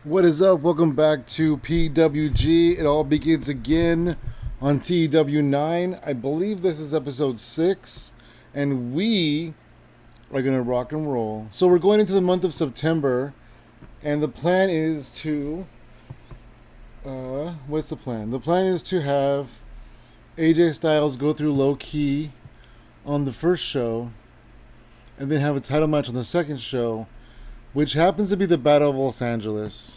What is up? Welcome back to PWG. It all begins again on TEW 9. I believe this is episode 6, and we are going to rock and roll. So, we're going into the month of September, and the plan is to. What's the plan? The plan is to have AJ Styles go through low key on the first show, and then have a title match on the second show, which happens to be the Battle of Los Angeles.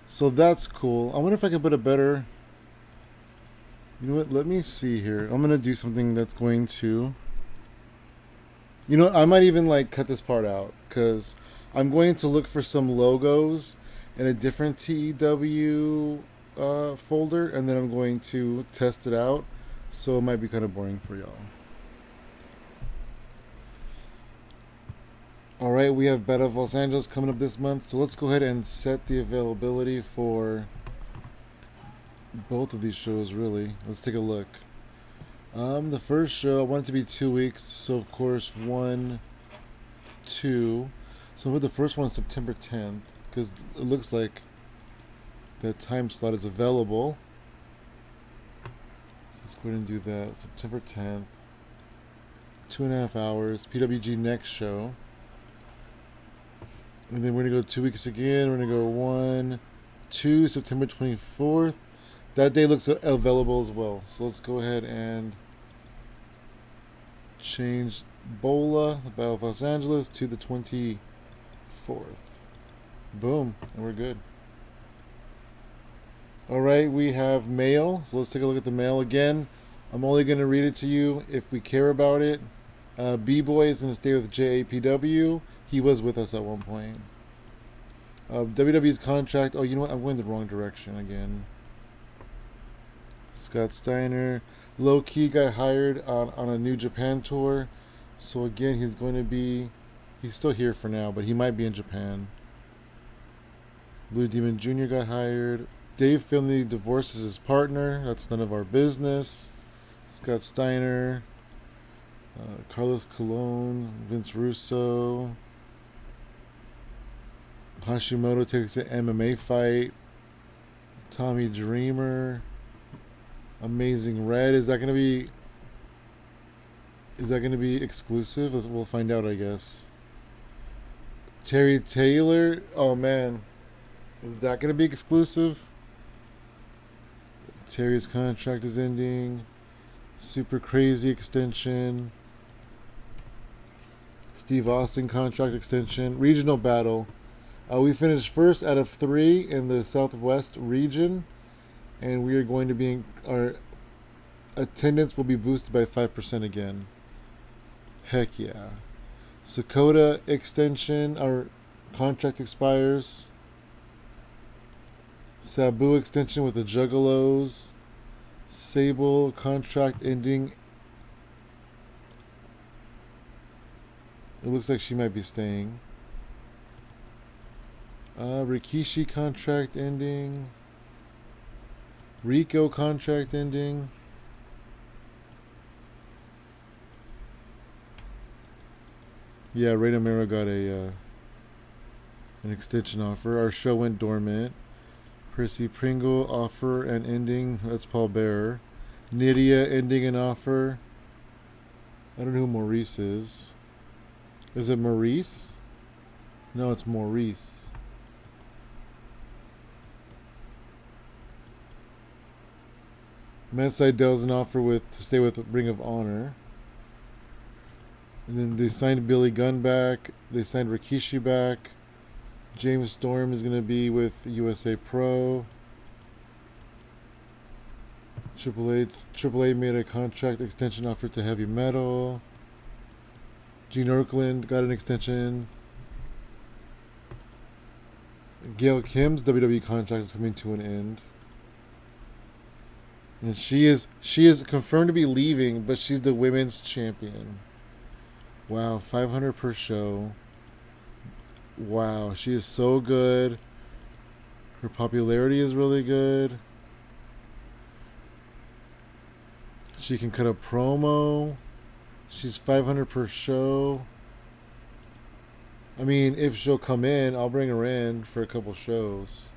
So that's cool. I wonder if I can put a better. You know what? Let me see here. I'm gonna do something that's going to. You know what? I might even like cut this part out because I'm going to look for some logos in a different TEW folder, and then I'm going to test it out. So it might be kind of boring for y'all. All right, we have Battle of Los Angeles coming up this month, so let's go ahead and set the availability for both of these shows. Really, let's take a look. The first show I want it to be 2 weeks, so of course 1, 2. So with the first one September 10th, because it looks like that time slot is available. So let's go ahead and do that. September 10th, 2.5 hours. PWG next show. And then we're going to go 2 weeks again. We're going to go 1, 2, September 24th. That day looks available as well. So let's go ahead and change Bola, the Battle of Los Angeles, to the 24th. Boom. And we're good. All right, we have mail. So let's take a look at the mail again. I'm only going to read it to you if we care about it. B-Boy is going to stay with JAPW. He was with us at one point. WWE's contract. Oh, you know what? I'm going the wrong direction again. Scott Steiner. Low key got hired on a New Japan tour. So again, he's going to be. He's still here for now, but he might be in Japan. Blue Demon Jr. got hired. Dave Finley divorces his partner. That's none of our business. Scott Steiner. Carlos Colon. Vince Russo. Hashimoto takes an MMA fight. Tommy Dreamer. Amazing Red. Is that gonna be exclusive? We'll find out, I guess. Terry Taylor. Oh man. Is that gonna be exclusive? Terry's contract is ending. Super crazy extension. Steve Austin contract extension. Regional battle. We finished first out of 3 in the Southwest region, and we are going to be our attendance will be boosted by 5% again. Heck yeah! Sakota extension, our contract expires. Sabu extension with the Juggalos. Sable contract ending. It looks like she might be staying. Rikishi contract ending. Rico contract ending. Yeah, Rey Namiro got an extension offer. Our show went dormant. Percy Pringle offer and ending. That's Paul Bearer. Nydia ending an offer. I don't know who Maurice is. Is it Maurice? No, it's Maurice. Matt Seidel's an offer to stay with Ring of Honor. And then they signed Billy Gunn back. They signed Rikishi back. James Storm is going to be with USA Pro. AAA made a contract extension offer to Heavy Metal. Gene Okerlund got an extension. Gail Kim's WWE contract is coming to an end. And she is confirmed to be leaving, but she's the women's champion. Wow, 500 per show. Wow, she is so good. Her popularity is really good. She can cut a promo. She's 500 per show. I mean, if she'll come in, I'll bring her in for a couple shows.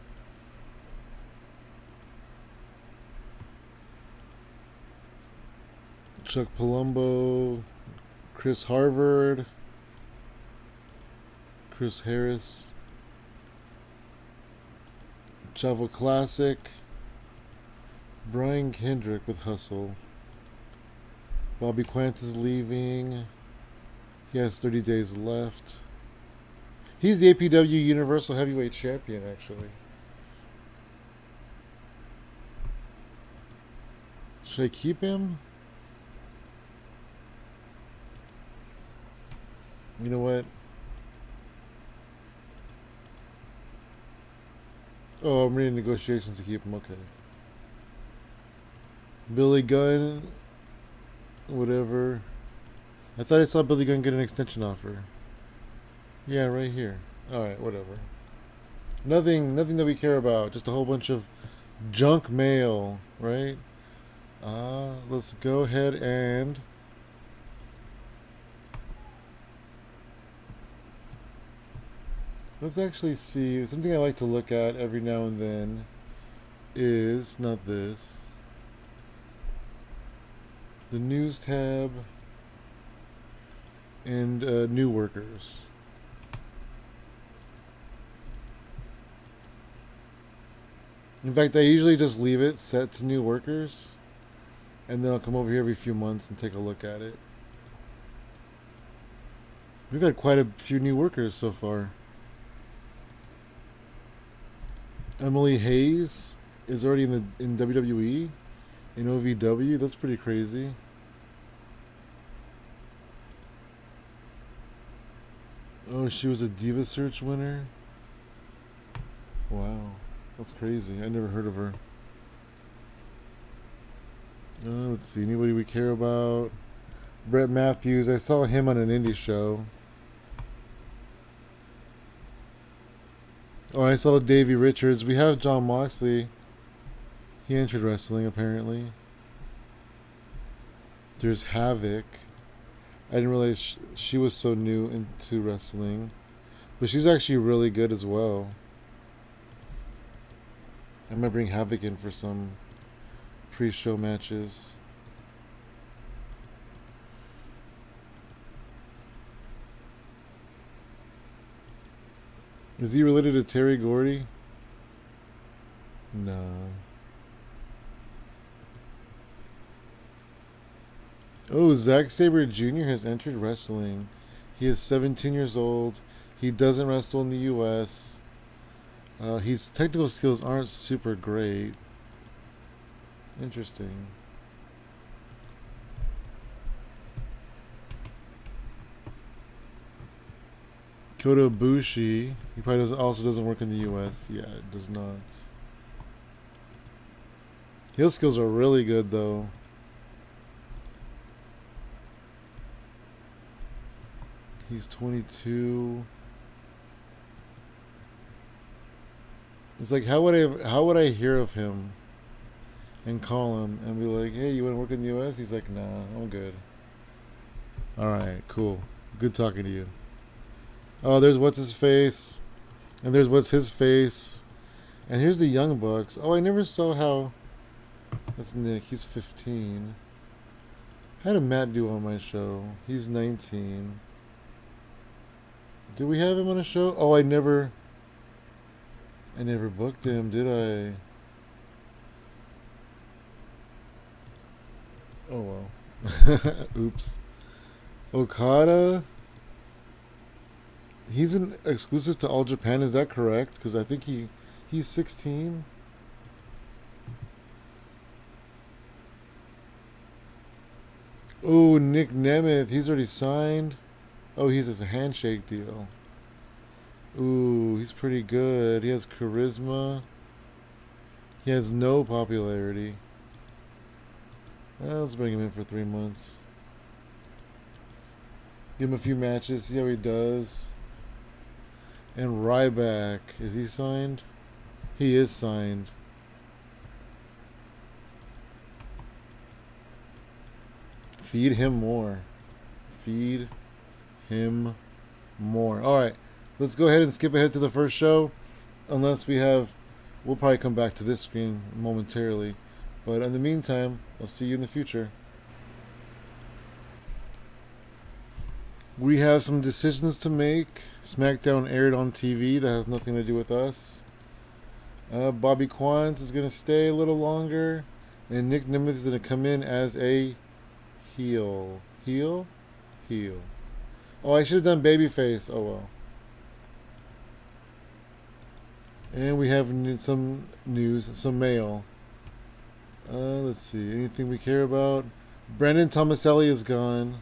Chuck Palumbo, Chris Harvard, Chris Harris, Chavo Classic, Brian Kendrick with Hustle. Bobby Quant is leaving. He has 30 days left. He's the APW Universal Heavyweight Champion, actually. Should I keep him? You know what? Oh, I'm reading negotiations to keep him. Okay. Billy Gunn, whatever. I thought I saw Billy Gunn get an extension offer. Yeah, right here. Alright, whatever. Nothing that we care about. Just a whole bunch of junk mail, right? Let's go ahead and let's actually see. Something I like to look at every now and then is not this. The news tab and new workers. In fact, I usually just leave it set to new workers, and then I'll come over here every few months and take a look at it. We've had quite a few new workers so far. Emily Hayes is already in WWE, in OVW. That's pretty crazy. Oh, she was a Diva Search winner. Wow, that's crazy. I never heard of her. Let's see. Anybody we care about? Brett Matthews. I saw him on an indie show. Oh, I saw Davey Richards. We have John Moxley. He entered wrestling, apparently. There's Havoc. I didn't realize she was so new into wrestling. But she's actually really good as well. I might bring Havoc in for some pre-show matches. Is he related to Terry Gordy? No. Oh, Zack Sabre Jr. has entered wrestling. He is 17 years old. He doesn't wrestle in the U.S. His technical skills aren't super great. Interesting. Kota Ibushi. He probably also doesn't work in the U.S. Yeah, it does not. His skills are really good, though. He's 22. It's like how would I hear of him and call him and be like, hey, you want to work in the U.S.? He's like, nah, I'm good. All right, cool. Good talking to you. Oh, there's what's his face, and there's what's his face, and here's the Young Bucks. Oh, I never saw how. That's Nick. He's 15. How did Matt do on my show? He's 19. Did we have him on a show? Oh, I never booked him, did I? Oh well. Oops. Okada. He's an exclusive to All Japan. Is that correct? Because I think he's 16. Oh, Nick Nemeth. He's already signed. Oh, he's a handshake deal. Ooh, he's pretty good. He has charisma. He has no popularity. Well, let's bring him in for 3 months. Give him a few matches, see how he does. And Ryback, is he signed? He is signed. Feed him more. Feed him more. All right. Let's go ahead and skip ahead to the first show, unless we have. We'll probably come back to this screen momentarily, but in the meantime, I'll see you in the future. We have some decisions to make. SmackDown aired on TV. That has nothing to do with us. Bobby Quans is going to stay a little longer. And Nick Nemeth is going to come in as a heel. Heel? Heel. Oh, I should have done babyface. Oh, well. And we have some news, some mail. Let's see. Anything we care about? Brandon Tomaselli is gone.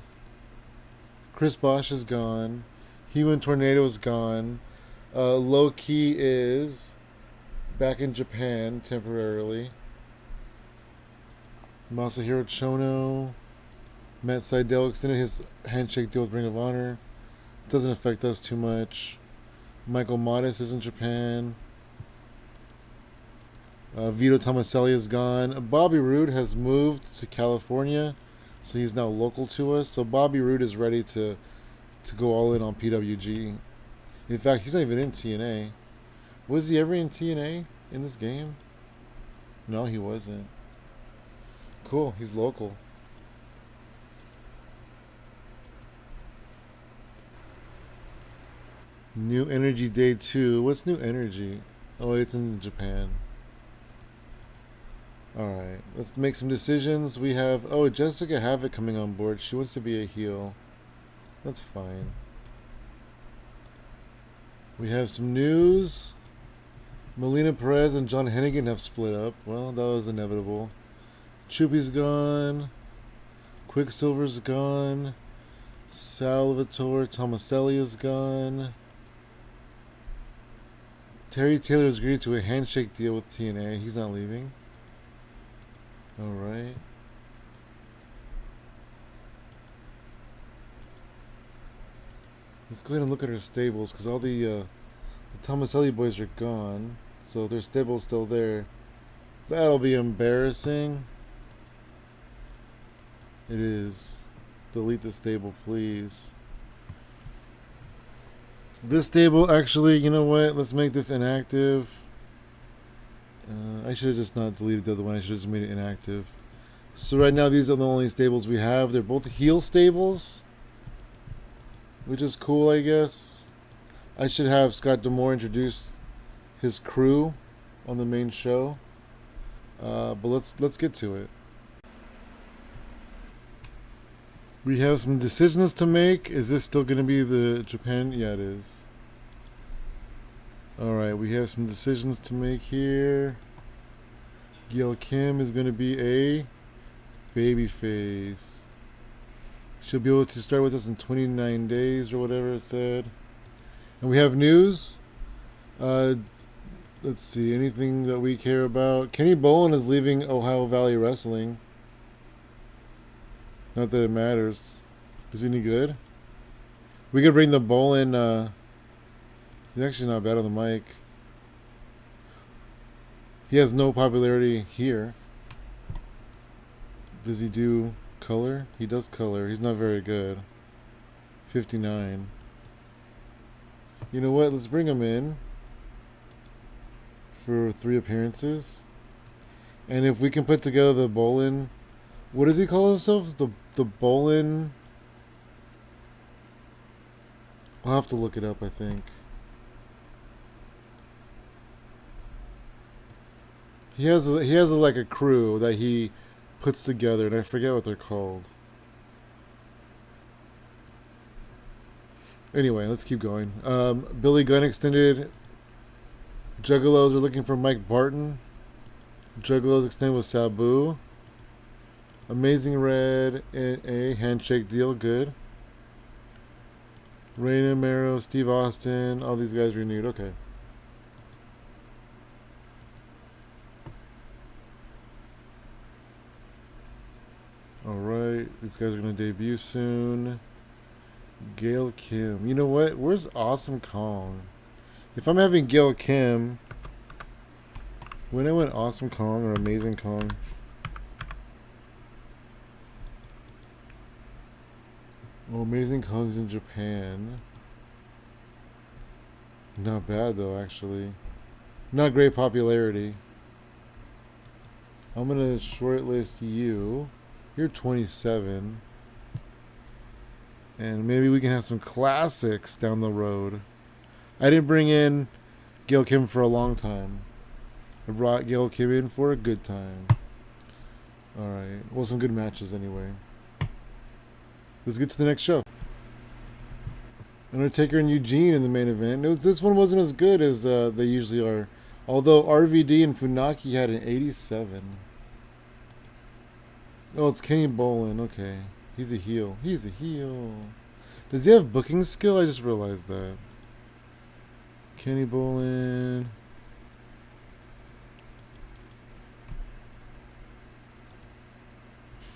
Chris Bosch is gone. Human Tornado is gone. Low Key is back in Japan temporarily. Masahiro Chono. Matt Seidel extended his handshake deal with Ring of Honor. Doesn't affect us too much. Michael Modest is in Japan. Vito Tomaselli is gone. Bobby Roode has moved to California, so he's now local to us. So Bobby Roode is ready to go all in on PWG. In fact, he's not even in TNA. Was he ever in TNA in this game? No, he wasn't. Cool, he's local. New Energy Day 2. What's New Energy? Oh, it's in Japan. Alright, let's make some decisions. We have, Jessica Havoc coming on board. She wants to be a heel. That's fine. We have some news. Melina Perez and John Hennigan have split up. Well, that was inevitable. Chupi's gone. Quicksilver's gone. Salvatore Tomaselli is gone. Terry Taylor has agreed to a handshake deal with TNA. He's not leaving. Alright. Let's go ahead and look at our stables, because all the Tomaselli boys are gone. So their stable's still there. That'll be embarrassing. It is. Delete the stable, please. This stable, actually, you know what? Let's make this inactive. I should have just not deleted the other one. I should have just made it inactive. So right now, these are the only stables we have. They're both heel stables, which is cool, I guess. I should have Scott D'Amore introduce his crew on the main show. But let's get to it. We have some decisions to make. Is this still going to be the Japan? Yeah, it is. Alright, we have some decisions to make here. Gail Kim is going to be a babyface. She'll be able to start with us in 29 days or whatever it said. And we have news. Let's see, anything that we care about. Kenny Bolin is leaving Ohio Valley Wrestling. Not that it matters. Is he any good? We could bring the Bolin. He's actually not bad on the mic. He has no popularity here. Does he do color? He does color. He's not very good. 59. You know what? Let's bring him in for 3 appearances. And if we can put together the Bolin... What does he call himself? The Bolin... I'll have to look it up, I think. He has like a crew that he puts together, and I forget what they're called. Anyway, let's keep going. Billy Gunn extended. Juggalos are looking for Mike Barton. Juggalos extended with Sabu. Amazing Red in a handshake deal, good. Reyna Mero, Steve Austin, all these guys renewed. Okay. Alright, these guys are going to debut soon. Gail Kim. You know what? Where's Awesome Kong? If I'm having Gail Kim, when I went Awesome Kong or Amazing Kong? Oh, Amazing Kong's in Japan. Not bad though, actually. Not great popularity. I'm gonna shortlist you. You're 27, and maybe we can have some classics down the road. I didn't bring in Gail Kim for a long time. I brought Gail Kim in for a good time. All right. Well, some good matches anyway. Let's get to the next show. Undertaker and Eugene in the main event. This one wasn't as good as they usually are. Although RVD and Funaki had an 87. Oh, it's Kenny Bolin. Okay. He's a heel. He's a heel. Does he have booking skill? I just realized that. Kenny Bolin.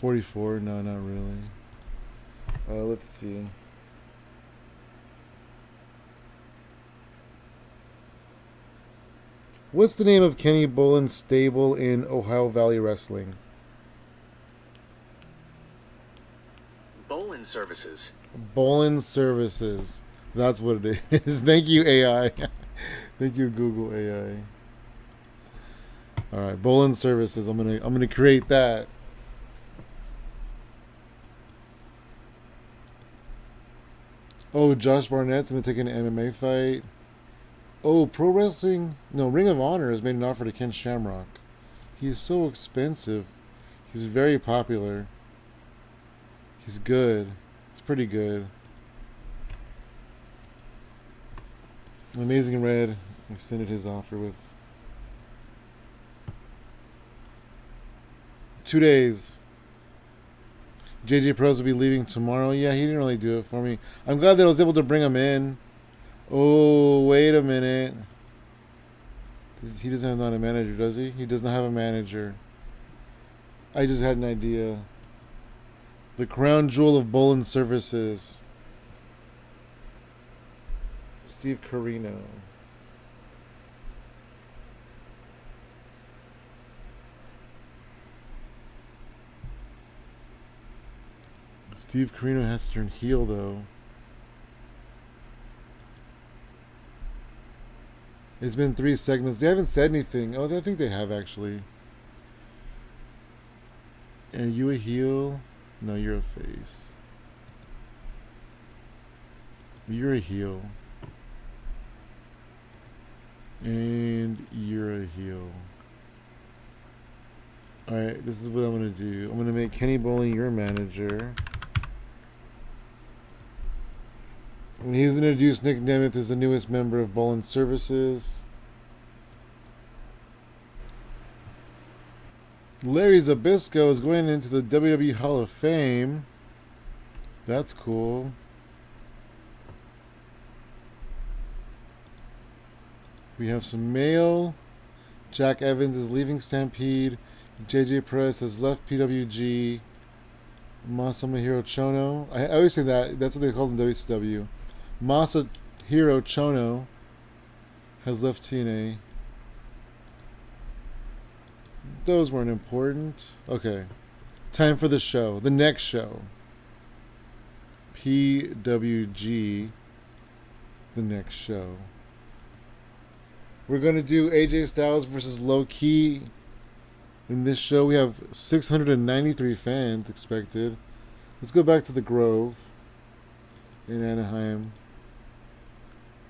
$44. No, not really. Let's see. What's the name of Kenny Bolin's stable in Ohio Valley Wrestling? Bolin Services. Bolin Services. That's what it is. Thank you, AI. Thank you, Google AI. All right, Bolin Services. I'm gonna create that. Oh, Josh Barnett's gonna take an MMA fight. Oh, pro wrestling. No, Ring of Honor has made an offer to Ken Shamrock. He is so expensive. He's very popular. He's good. He's pretty good. Amazing Red extended his offer with 2 days. JJ Pros will be leaving tomorrow. Yeah, he didn't really do it for me. I'm glad that I was able to bring him in. Oh, wait a minute. He doesn't have not a manager, does he? He does not have a manager. I just had an idea. The crown jewel of Bolin Services. Steve Carino. Steve Carino has to turn heel, though. It's been 3 segments. They haven't said anything. Oh, I think they have, actually. Are you a heel? No, you're a face. You're a heel. And you're a heel. Alright, this is what I'm going to do. I'm going to make Kenny Bolin your manager. And he's introduced Nick Nemeth as the newest member of Bolin Services. Larry Zbyszko is going into the WWE Hall of Fame. That's cool. We have some mail. Jack Evans is leaving Stampede. JJ Perez has left PWG. Masahiro Chono. I always say that. That's what they called him in WCW. Masahiro Chono has left TNA. Those weren't important. Okay. Time for the show. The next show. PWG. The next show. We're going to do AJ Styles versus Low Key. In this show, we have 693 fans expected. Let's go back to the Grove in Anaheim.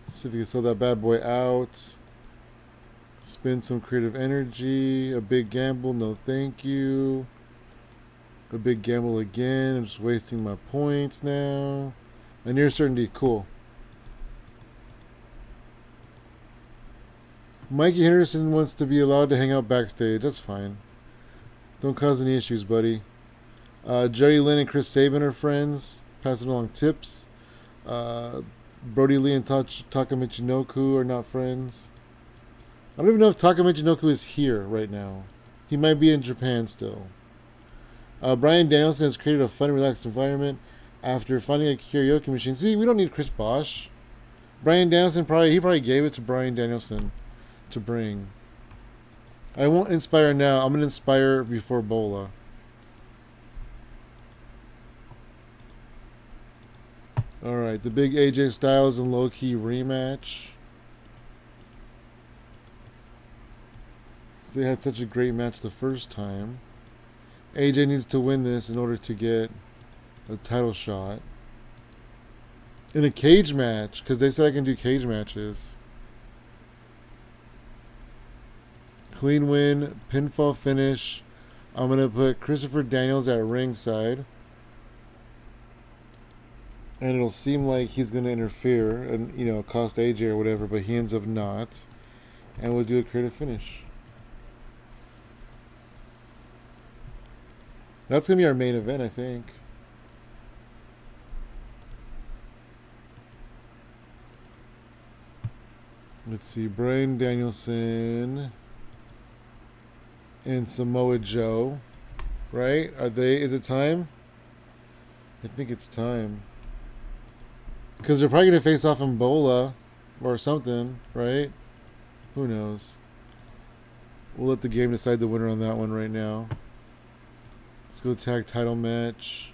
See if we can sell that bad boy out. Spend some creative energy. A big gamble, no thank you. A big gamble again. I'm just wasting my points now. A near certainty, cool. Mikey Henderson wants to be allowed to hang out backstage. That's fine. Don't cause any issues, buddy. Jerry Lynn and Chris Sabin are friends. Passing along tips. Brody Lee and Taka Michinoku are not friends. I don't even know if Taka Michinoku is here right now. He might be in Japan still. Brian Danielson has created a fun, relaxed environment after finding a karaoke machine. See, we don't need Chris Bosch. Brian Danielson probably gave it to Brian Danielson to bring. I won't inspire now. I'm going to inspire before Bola. Alright, the big AJ Styles and Low Key rematch. They had such a great match the first time. AJ needs to win this in order to get a title shot. In a cage match, because they said I can do cage matches. Clean win, pinfall finish. I'm going to put Christopher Daniels at ringside. And it'll seem like he's going to interfere and, you know, cost AJ or whatever, but he ends up not. And we'll do a creative finish. That's going to be our main event, I think. Let's see. Bryan Danielson and Samoa Joe. Right? Is it time? I think it's time. Because they're probably going to face off Ebola or something, right? Who knows? We'll let the game decide the winner on that one right now. Let's go tag title match.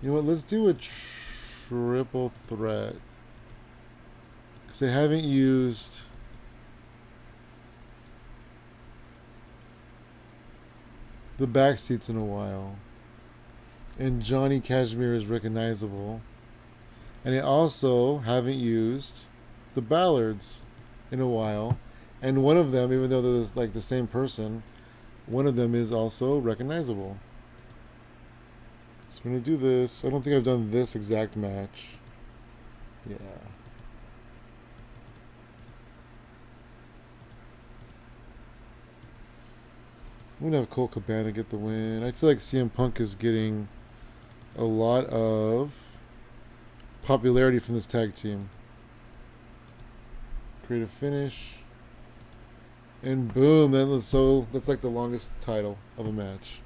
You know what? Let's do a triple threat. Because they haven't used the back seats in a while. And Johnny Cashmere is recognizable. And they also haven't used the Ballards in a while. And one of them, even though they're like the same person, one of them is also recognizable. So we're going to do this. I don't think I've done this exact match. Yeah. I'm going to have Colt Cabana get the win. I feel like CM Punk is getting a lot of popularity from this tag team. Creative finish. And boom, that's like the longest title of a match.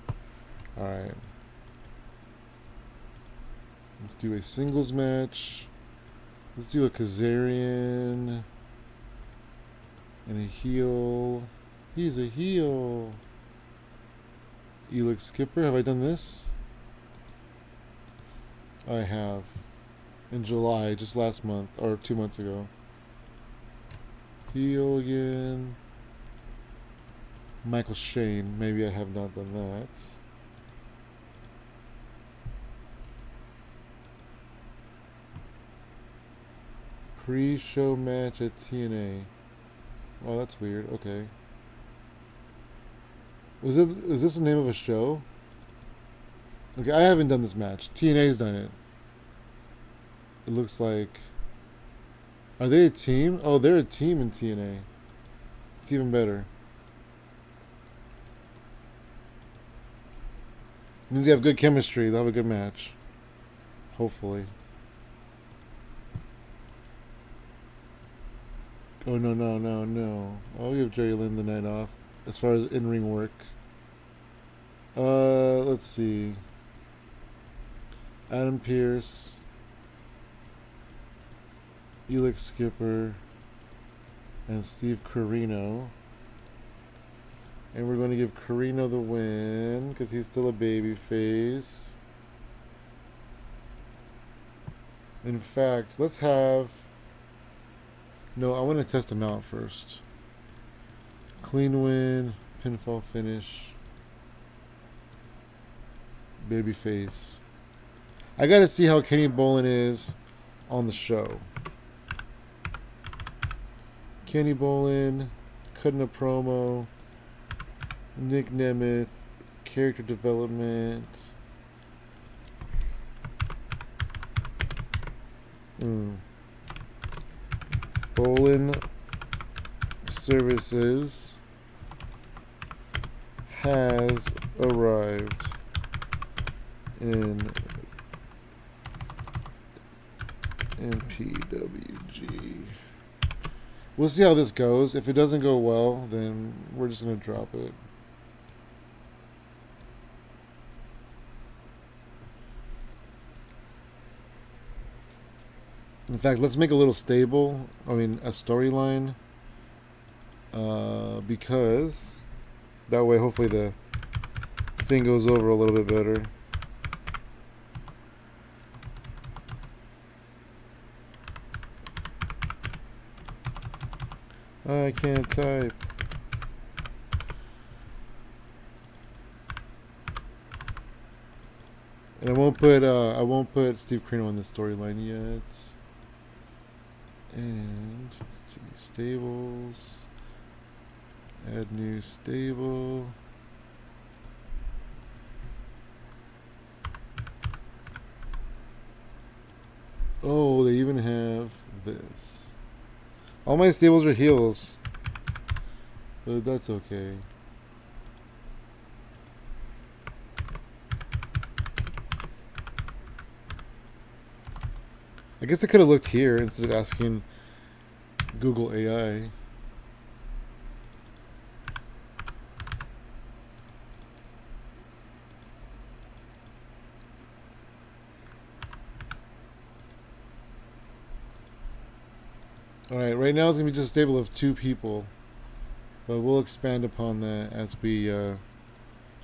Alright. Let's do a singles match. Let's do a Kazarian. And a heel. He's a heel. Elix Skipper. Have I done this? I have. In July, just last month, or 2 months ago. Heel again. Michael Shane. Maybe I have not done that. Pre-show match at TNA. Oh, that's weird. Okay. Was this the name of a show? Okay, I haven't done this match. TNA's done it. It looks like... Are they a team? Oh, they're a team in TNA. It's even better. It means they have good chemistry. They'll have a good match. Hopefully. Oh, no. I'll give Jerry Lynn the night off. As far as in-ring work. Let's see. Adam Pearce. Elix Skipper. And Steve Corino. And we're going to give Corino the win because he's still a baby face. In fact, let's have... No, I want to test him out first. Clean win, pinfall finish, baby face. I got to see how Kenny Bolin is on the show. Kenny Bolin, cutting a promo. Nick Nemeth, character development. Bolin Services has arrived in PWG. We'll see how this goes. If it doesn't go well, then we're just going to drop it. In fact, let's make a little stable, a storyline, because that way hopefully the thing goes over a little bit better. I can't type. And I won't put Steve Carino on the storyline yet. And let's see, stables. Add new stable. Oh, they even have this. All my stables are heels, but that's okay. I guess I could have looked here instead of asking Google AI. Alright, right now it's going to be just a stable of 2 people. But we'll expand upon that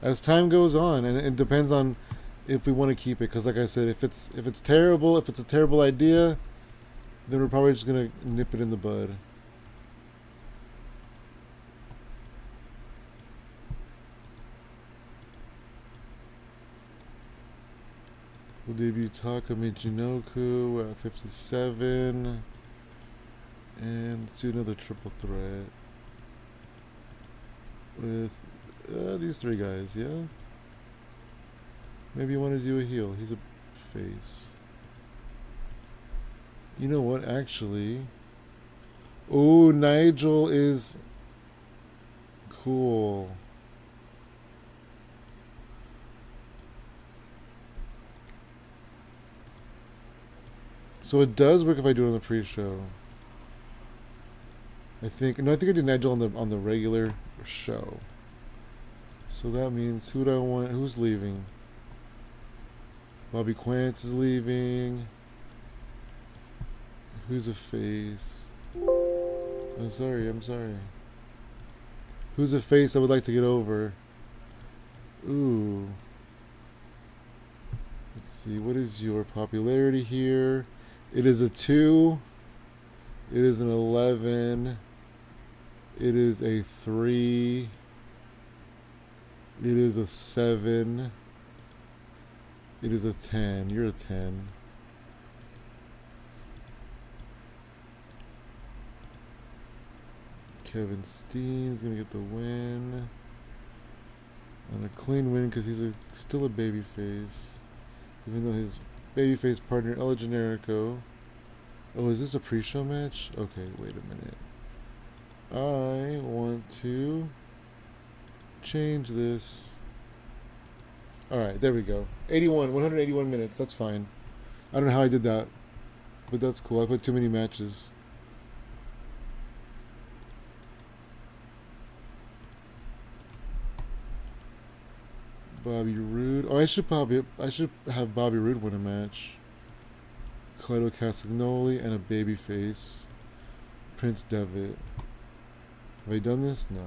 as time goes on, and it depends on if we want to keep it. Because, like I said, if it's terrible, if it's a terrible idea, then we're probably just gonna nip it in the bud. We'll debut Taka Michinoku at 57, and let's do another triple threat with these 3 guys. Yeah. Maybe you want to do a heel. He's a face. You know what, actually? Oh, Nigel is cool. So it does work if I do it on the pre-show. I think I did Nigel on the regular show. So that means who do I want? Who's leaving? Bobby Quance is leaving. Who's a face? I'm sorry. Who's a face I would like to get over? Ooh. Let's see. What is your popularity here? It is a 2. It is an 11. It is a 3. It is a 7. It is a 10. You're a 10. Kevin Steen's gonna get the win. On a clean win because he's still a babyface. Even though his babyface partner, El Generico. Oh, is this a pre-show match? Okay, wait a minute. I want to change this. Alright, there we go. 181 minutes. That's fine. I don't know how I did that, but that's cool. I put too many matches. Bobby Roode. Oh, I should have Bobby Roode win a match. Clydo Castagnoli and a babyface. Prince Devitt. Have I done this? No.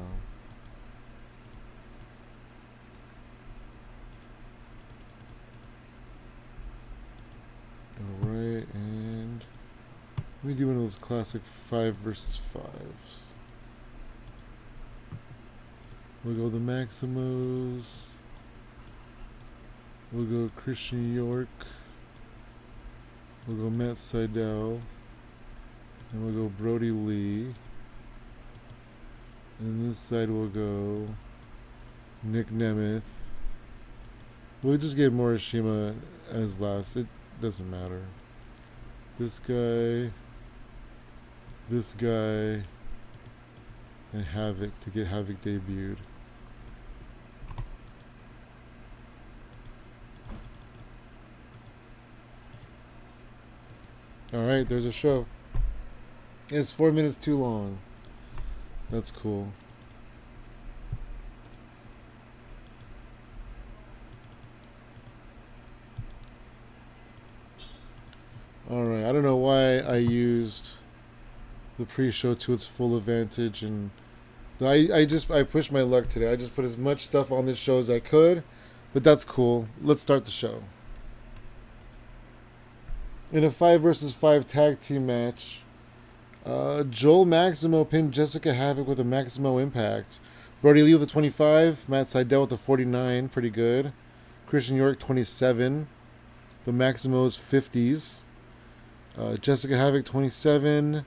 Alright, and let me do one of those classic 5 versus 5s. We'll go the Maximos. We'll go Christian York. We'll go Matt Sydal. And we'll go Brody Lee. And this side we'll go Nick Nemeth. We'll just get Morishima as last. It doesn't matter. This guy, and Havoc to get Havoc debuted. Alright, there's a show. It's 4 minutes too long. That's cool. Alright, I don't know why I used the pre-show to its full advantage, and I pushed my luck today. I just put as much stuff on this show as I could, but that's cool. Let's start the show. In a 5 versus 5 tag team match, Joel Maximo pinned Jessica Havoc with a Maximo Impact. Brody Lee with a 25, Matt Sydal with a 49, pretty good. Christian York 27. The Maximos 50s. Jessica Havoc 27.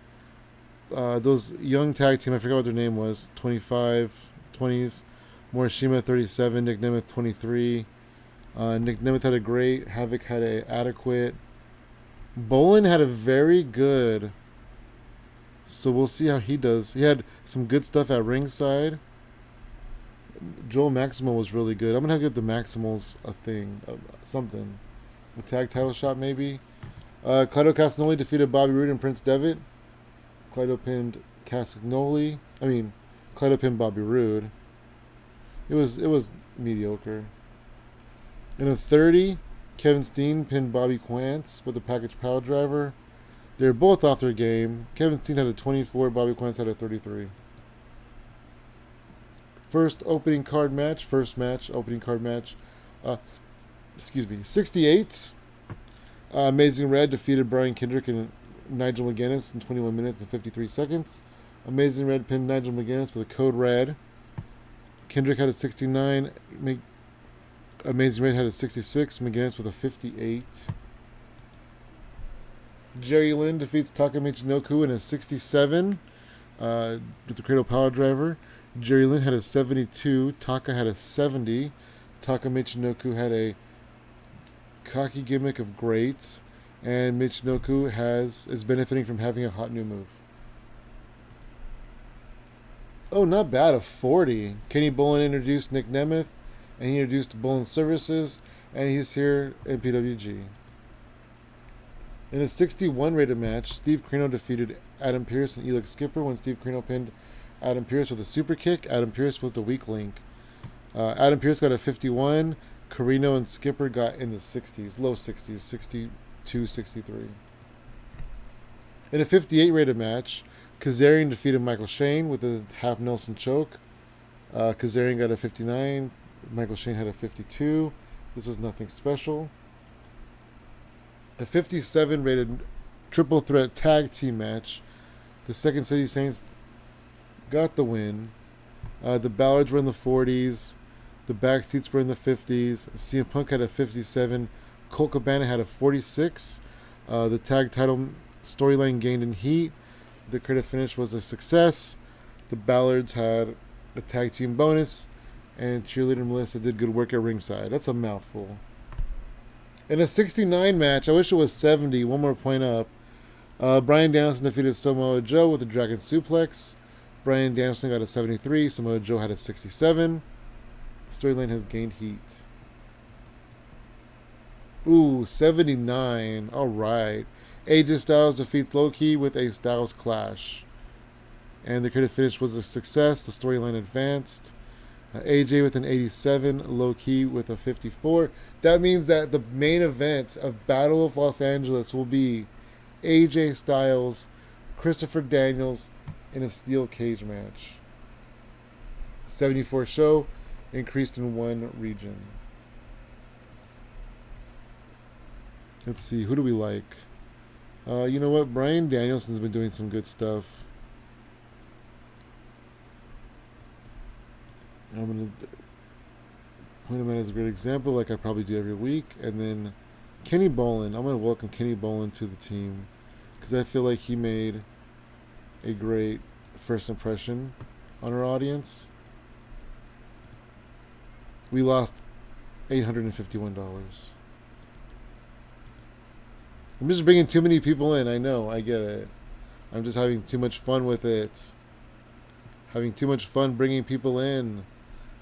Those young tag team, I forgot what their name was. 25, 20s. Morishima 37. Nick Nemeth 23. Nick Nemeth had a great. Havoc had a adequate. Bolin had a very good. So we'll see how he does. He had some good stuff at ringside. Joel Maximo was really good. I'm going to give the Maximals a thing. Something. A tag title shot, maybe. Claudio Castagnoli defeated Bobby Roode and Prince Devitt. Claudio pinned Castagnoli. Claudio pinned Bobby Roode. It was mediocre. In a 30, Kevin Steen pinned Bobby Quance with a package power driver. They're both off their game. Kevin Steen had a 24, Bobby Quance had a 33. First opening card match. 68. Amazing Red defeated Brian Kendrick and Nigel McGuinness in 21 minutes and 53 seconds. Amazing Red pinned Nigel McGuinness with a code red. Kendrick had a 69. Amazing Red had a 66. McGuinness with a 58. Jerry Lynn defeats Taka Michinoku in a 67 with the Cradle Power Driver. Jerry Lynn had a 72. Taka had a 70. Taka Michinoku had a cocky gimmick of great. And Michinoku is benefiting from having a hot new move. Oh, not bad. A 40. Kenny Bolin introduced Nick Nemeth. And he introduced Bolin Services. And he's here in PWG. In a 61 rated match, Steve Corino defeated Adam Pearce and Elix Skipper when Steve Corino pinned Adam Pearce with a super kick. Adam Pearce was the weak link. Adam Pearce got a 51. Corino and Skipper got in the 60s, low 60s, 62, 63. In a 58 rated match, Kazarian defeated Michael Shane with a half Nelson choke. Kazarian got a 59. Michael Shane had a 52. This was nothing special. A 57 rated triple threat tag team match. The Second City Saints got the win. The Ballards were in the 40s. The Backseats were in the 50s. CM Punk had a 57. Colt Cabana had a 46. The tag title storyline gained in heat. The creative finish was a success. The Ballards had a tag team bonus. And cheerleader Melissa did good work at ringside. That's a mouthful. In a 69 match, I wish it was 70, one more point up. Bryan Danielson defeated Samoa Joe with a Dragon Suplex. Bryan Danielson got a 73. Samoa Joe had a 67. The storyline has gained heat. Ooh, 79. All right. AJ Styles defeats Low-Key with a Styles Clash. And the creative finish was a success. The storyline advanced. AJ with an 87, Low-Key with a 54. That means that the main event of Battle of Los Angeles will be AJ Styles, Christopher Daniels in a steel cage match. 74 show, increased in one region. Let's see, who do we like? You know what? Bryan Danielson's been doing some good stuff. I'm going to point him out as a great example, like I probably do every week. And then Kenny Bolin. I'm going to welcome Kenny Bolin to the team because I feel like he made a great first impression on our audience. We lost $851. I'm just bringing too many people in. I know. I get it. I'm just having too much fun with it. Having too much fun bringing people in.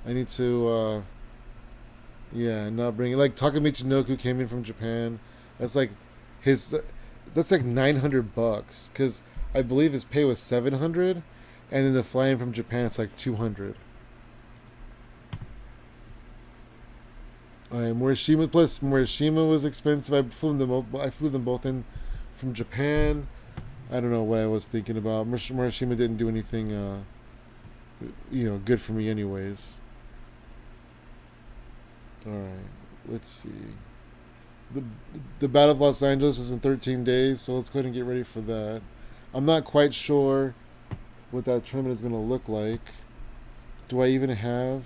I need to, not bring it. Like Takamichi Noku came in from Japan. That's like that's like $900 because I believe his pay was $700, and then the flying from Japan it's like $200. All right, Morishima was expensive. I flew them both in from Japan. I don't know what I was thinking about. Morishima didn't do anything, good for me anyways. All right, let's see. The Battle of Los Angeles is in 13 days, so let's go ahead and get ready for that. I'm not quite sure what that tournament is going to look like. Do I even have...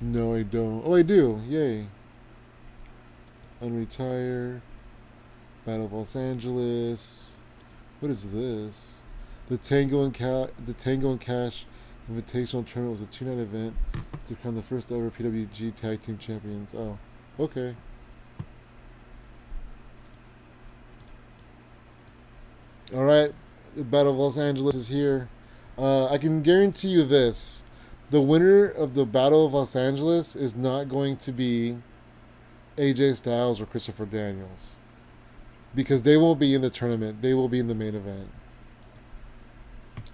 No, I don't. Oh, I do. Yay. Unretire. Battle of Los Angeles. What is this? The Tango and Cash Invitational Tournament was a 2-night event to become the first ever PWG Tag Team Champions. Oh, okay. All right, the Battle of Los Angeles is here. I can guarantee you this: the winner of the Battle of Los Angeles is not going to be AJ Styles or Christopher Daniels because they won't be in the tournament. They will be in the main event.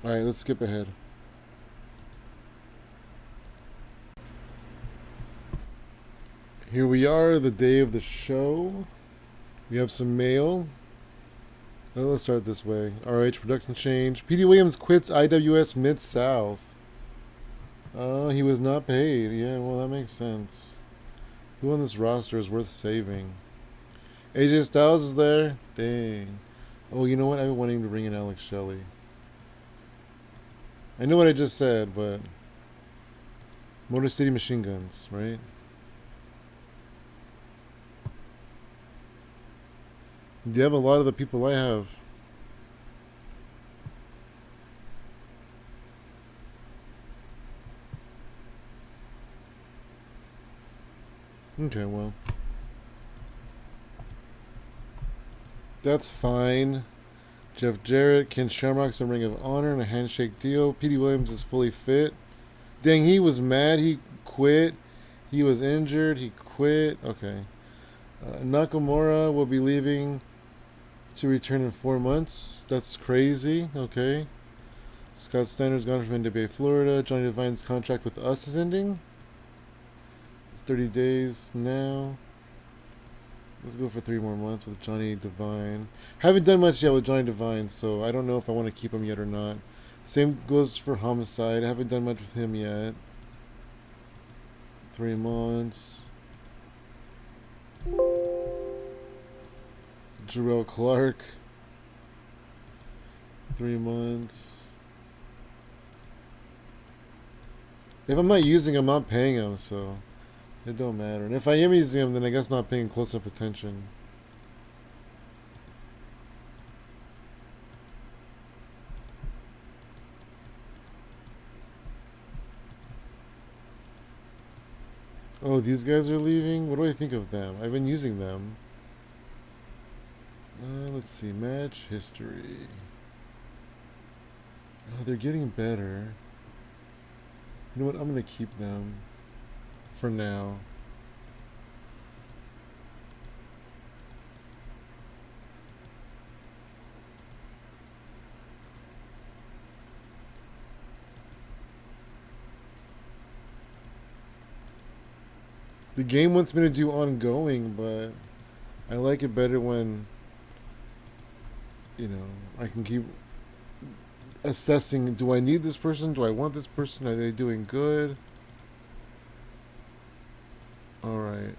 All right, let's skip ahead. Here we are, the day of the show. We have some mail. Let's start this way. RH production change. Petey Williams quits IWS Mid-South. He was not paid. Yeah, well, that makes sense. Who on this roster is worth saving? AJ Styles is there? Dang. Oh, you know what? I've been wanting to bring in Alex Shelley. I know what I just said, but Motor City Machine Guns, right? You have a lot of the people I have. Okay, well. That's fine. Jeff Jarrett, Ken Shamrock's in Ring of Honor and a handshake deal. Petey Williams is fully fit. Dang, he was mad. He quit. He was injured. He quit. Okay. Nakamura will be leaving to return in 4 months. That's crazy. Okay. Scott Steiner's gone from NWA, Florida. Johnny Devine's contract with us is ending. It's 30 days now. Let's go for 3 more months with Johnny Devine. Haven't done much yet with Johnny Devine, so I don't know if I want to keep him yet or not. Same goes for Homicide. I haven't done much with him yet. 3 months. Jarrell Clark. 3 months. If I'm not using him, I'm not paying him, so it don't matter. And if I am using him, then I guess not paying close enough attention. Oh, these guys are leaving? What do I think of them? I've been using them. Let's see. Match history. Oh, they're getting better. You know what? I'm going to keep them for now. The game wants me to do ongoing, but I like it better when, I can keep assessing, do I need this person? Do I want this person? Are they doing good? Alright.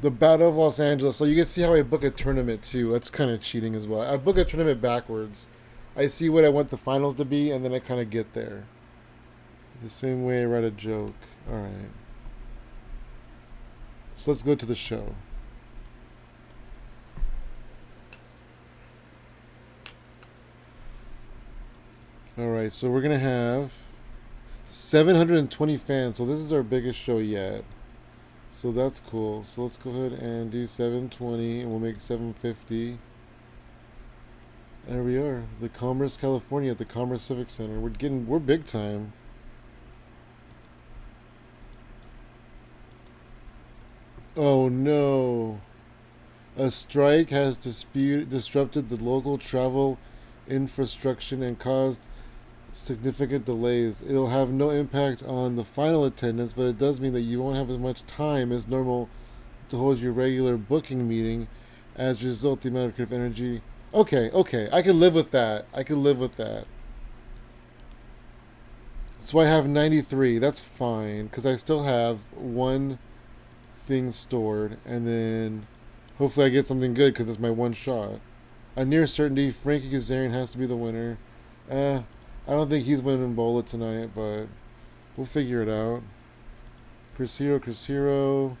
The Battle of Los Angeles. So you can see how I book a tournament too. That's kind of cheating as well. I book a tournament backwards. I see what I want the finals to be, and then I kind of get there. The same way I write a joke. Alright. So let's go to the show. Alright, so we're going to have 720 fans. So this is our biggest show yet. So that's cool. So let's go ahead and do 720 and we'll make 750. There we are. The Commerce, California at the Commerce Civic Center. We're big time. Oh no. A strike has disrupted the local travel infrastructure and caused significant delays. It'll have no impact on the final attendance, but it does mean that you won't have as much time as normal to hold your regular booking meeting. As a result, the amount of creative energy. Okay. I can live with that. So I have 93. That's fine, because I still have one thing stored, and then hopefully I get something good because it's my one shot. A near certainty, Frankie Kazarian has to be the winner. I don't think he's winning Bola tonight, but We'll figure it out. Chris Hero,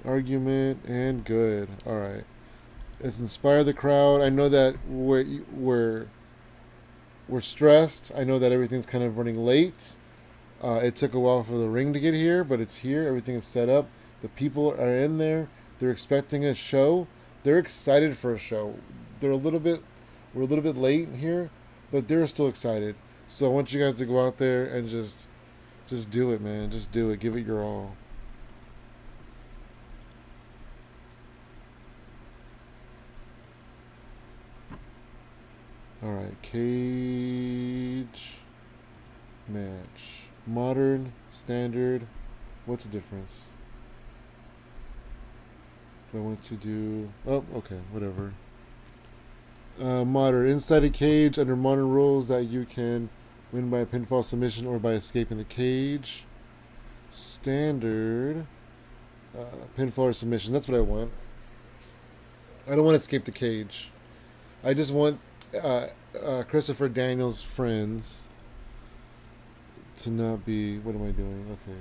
argument, and good. All right. It's inspired the crowd. I know that we're stressed. I know that everything's kind of running late. It took a while for the ring to get here, but it's here. Everything is set up. The people are in there. They're expecting a show. They're excited for a show. We're a little bit late here, but they're still excited. So I want you guys to go out there and just do it, man. Just do it. Give it your all. All right, cage match. Modern, standard. What's the difference? Do I want to do... Oh, okay, whatever. Modern. Inside a cage under modern rules that you can win by a pinfall submission or by escaping the cage. Standard. Pinfall or submission. That's what I want. I don't want to escape the cage. I just want Christopher Daniels' friends to not be... What am I doing? Okay.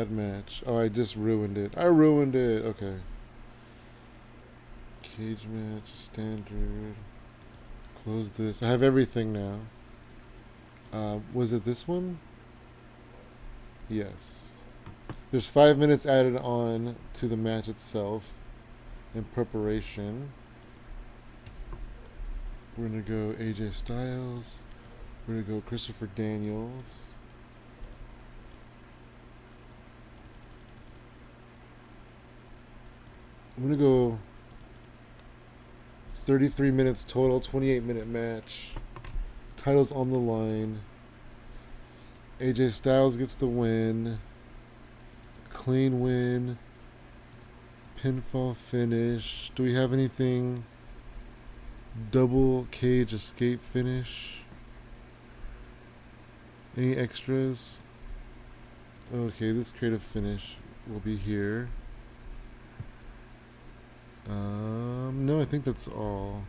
Add match. Oh, I just ruined it. I ruined it. Okay. Cage match. Standard. Close this. I have everything now. Was it this one? Yes. There's 5 minutes added on to the match itself in preparation. We're going to go AJ Styles. We're going to go Christopher Daniels. I'm going to go 33 minutes total, 28-minute match. Titles on the line. AJ Styles gets the win. Clean win. Pinfall finish. Do we have anything? Double cage escape finish. Any extras? Okay, this creative finish will be here. No, I think that's all.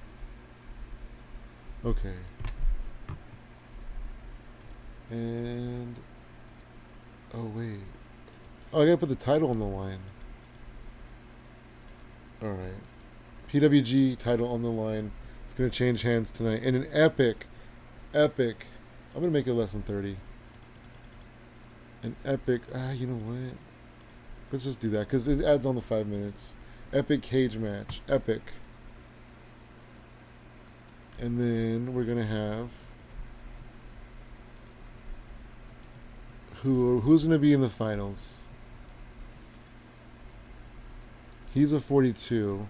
Okay. And... Oh, wait. Oh, I gotta put the title on the line. Alright. PWG title on the line. It's gonna change hands tonight. And an epic... I'm gonna make it less than 30. An epic... you know what? Let's just do that, because it adds on the 5 minutes. Epic cage match. Epic. And then we're gonna have... Who's gonna be in the finals? He's a 42.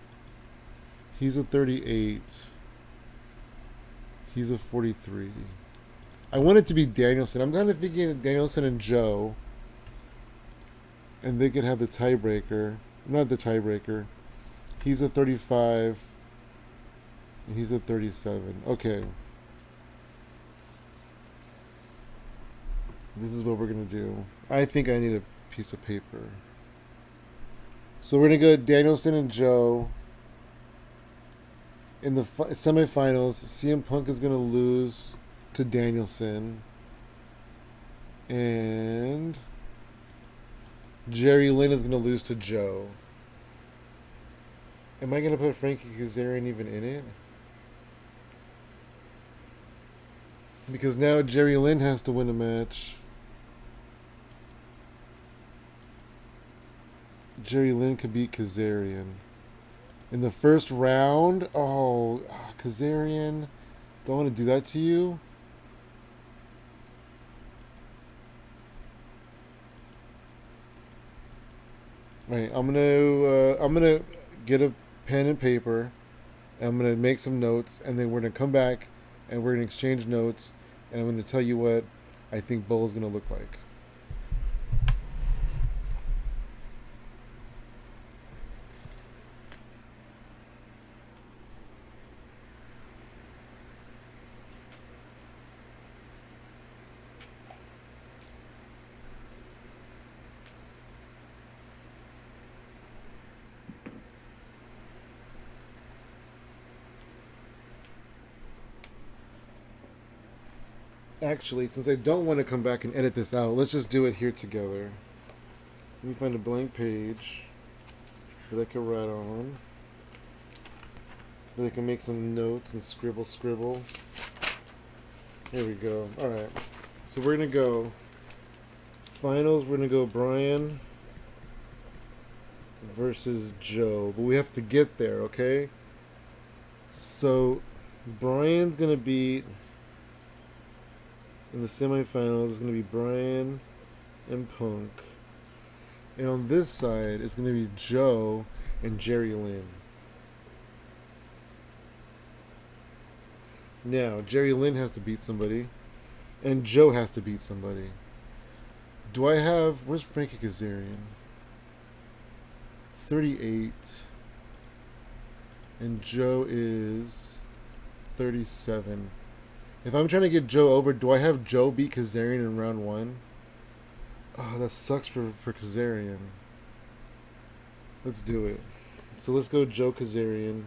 He's a 38. He's a 43. I want it to be Danielson. I'm kind of thinking Danielson and Joe. And they could have the tiebreaker. Not the tiebreaker. He's a 35. And he's a 37. Okay. This is what we're going to do. I think I need a piece of paper. So we're going to go Danielson and Joe. In the semifinals, CM Punk is going to lose to Danielson. And Jerry Lynn is going to lose to Joe. Am I going to put Frankie Kazarian even in it? Because now Jerry Lynn has to win a match. Jerry Lynn could beat Kazarian. In the first round? Oh, Kazarian. Don't want to do that to you. Right, I'm gonna get a pen and paper. And I'm gonna make some notes, and then we're gonna come back, and we're gonna exchange notes, and I'm gonna tell you what I think Bull is gonna look like. Actually, since I don't want to come back and edit this out, let's just do it here together. Let me find a blank page that I can write on. That I can make some notes and scribble. Here we go. Alright. So we're going to go finals. We're going to go Brian versus Joe. But we have to get there, okay? So Brian's going to beat, in the semifinals, it's going to be Brian and Punk. And on this side, it's going to be Joe and Jerry Lynn. Now, Jerry Lynn has to beat somebody, and Joe has to beat somebody. Do I have... Where's Frankie Kazarian? 38. And Joe is 37. If I'm trying to get Joe over, do I have Joe beat Kazarian in round 1? Oh, that sucks for Kazarian. Let's do it. So let's go Joe Kazarian.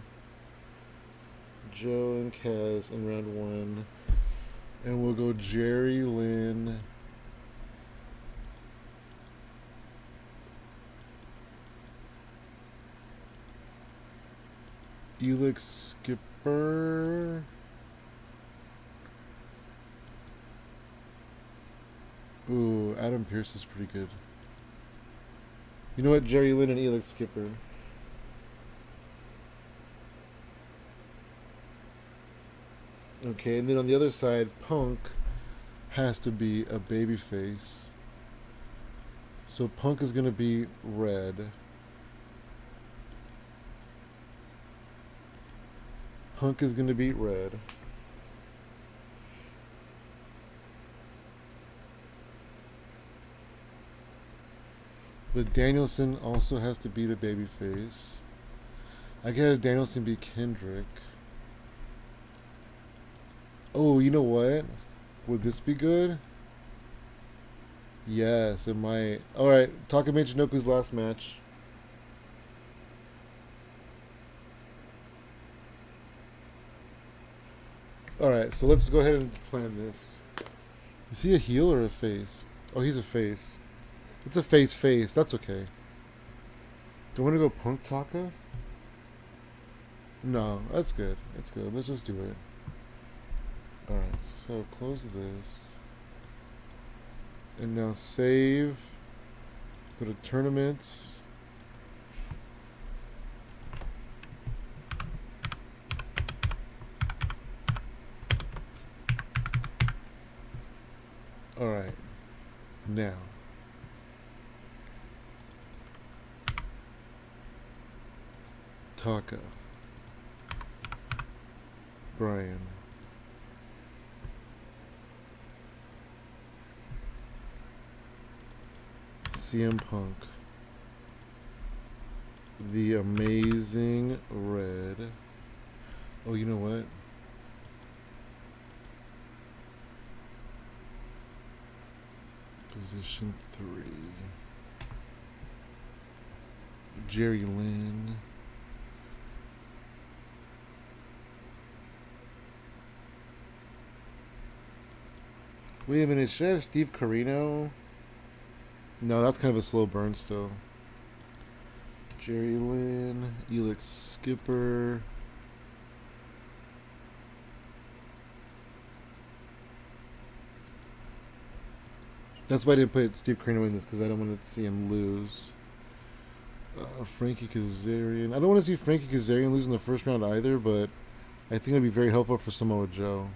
Joe and Kaz in round 1. And we'll go Jerry Lynn. Elix Skipper. Ooh, Adam Pearce is pretty good. You know what? Jerry Lynn and Elix Skipper. Okay, and then on the other side, Punk has to be a babyface. So Punk is going to be red. Punk is going to beat red. But Danielson also has to be the babyface. I guess Danielson be Kendrick. Oh, you know what? Would this be good? Yes, it might. Alright, Taka Michinoku's last match. Alright, so let's go ahead and plan this. Is he a heel or a face? Oh, he's a face. It's a face. That's okay. Do I want to go Punk Taka? No, that's good. That's good. Let's just do it. Alright, so close this. And now save. Go to tournaments. Alright. Now. Taka. Brian. CM Punk. The Amazing Red. Oh, you know what? Position 3. Jerry Lynn. Wait a minute, should I have Steve Carino? No, that's kind of a slow burn still. Jerry Lynn, Elix Skipper. That's why I didn't put Steve Carino in this, because I don't want to see him lose. Frankie Kazarian. I don't want to see Frankie Kazarian lose in the first round either, but I think it'd be very helpful for Samoa Joe.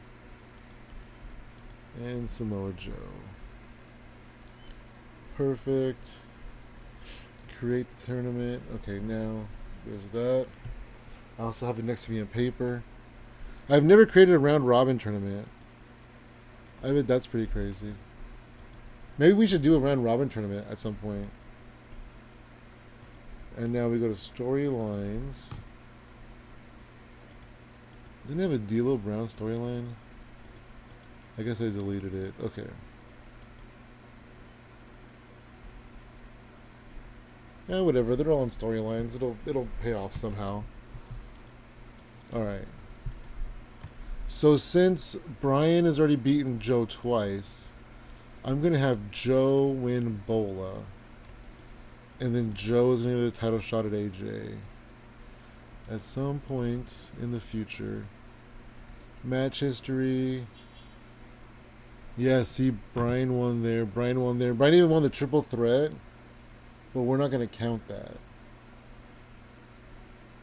And Samoa Joe. Perfect. Create the tournament. Okay, now there's that. I also have it next to me on paper. I've never created a round robin tournament. I bet that's pretty crazy. Maybe we should do a round robin tournament at some point. And now we go to storylines. Didn't have a D'Lo Brown storyline? I guess I deleted it. Okay. Yeah, whatever. They're all on storylines. It'll pay off somehow. All right. So since Brian has already beaten Joe twice, I'm gonna have Joe win Bola, and then Joe is gonna get a title shot at AJ at some point in the future. Match history. Yeah, see, Brian won there. Brian won there. Brian even won the triple threat, but we're not gonna count that.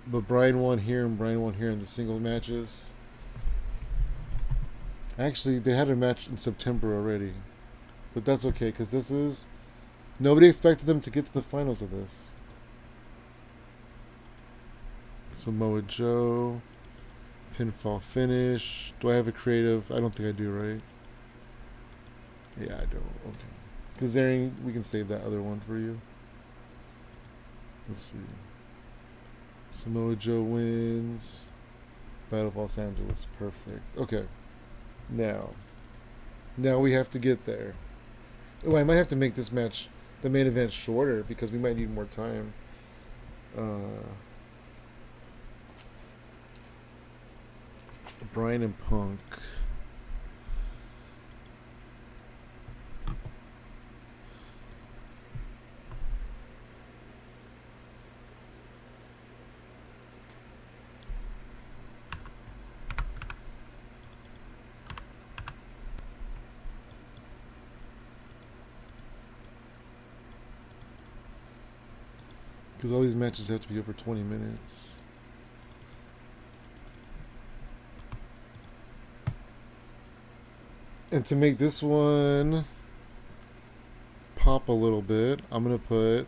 But Brian won here and Brian won here in the singles matches. Actually, they had a match in September already. But that's okay, because this is... Nobody expected them to get to the finals of this. Samoa Joe. Pinfall finish. Do I have a creative? I don't think I do, right? Yeah, I don't. Okay. Because we can save that other one for you. Let's see. Samoa Joe wins. Battle of Los Angeles. Perfect. Okay. Now we have to get there. Oh, I might have to make this match, the main event, shorter because we might need more time. Brian and Punk. Because all these matches have to be over 20 minutes. And to make this one pop a little bit, I'm going to put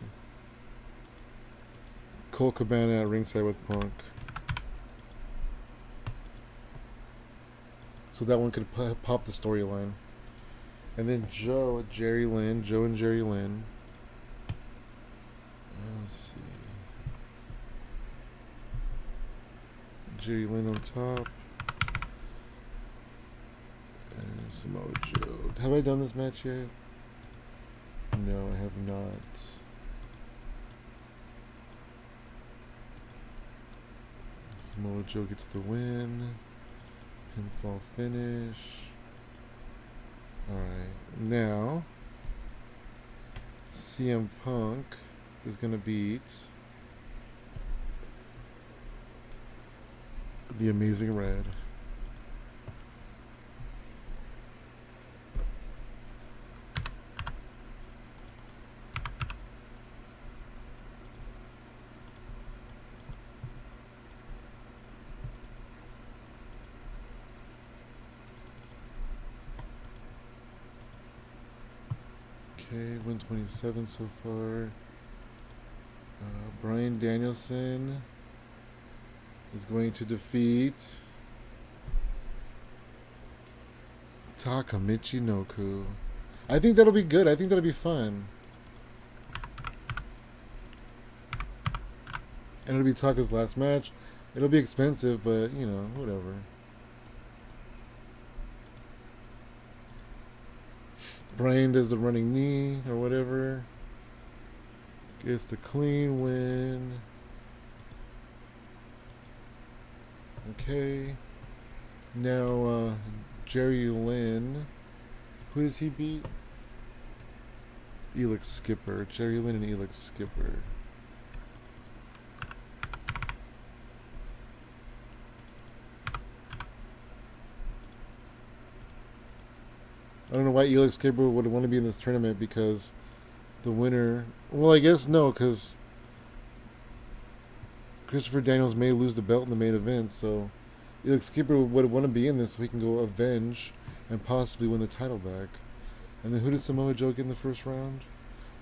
Cole Cabana at ringside with Punk. So that one could pop the storyline. And then Joe and Jerry Lynn. Let's see. Jerry Lynn on top. And Samoa Joe. Have I done this match yet? No, I have not. Samoa Joe gets the win. Pinfall finish. Alright, now CM Punk is going to beat the Amazing Red. Okay, 127 so far. Bryan Danielson is going to defeat Taka Michinoku. I think that'll be good. I think that'll be fun. And it'll be Taka's last match. It'll be expensive, but, you know, whatever. Bryan does the running knee or whatever. Gets the clean win. Okay. Now, Jerry Lynn. Who does he beat? Elix Skipper. Jerry Lynn and Elix Skipper. I don't know why Elix Skipper would want to be in this tournament because the winner... Well, I guess no, because Christopher Daniels may lose the belt in the main event, so Elix Skipper would want to be in this so he can go avenge and possibly win the title back. And then who did Samoa Joe get in the first round?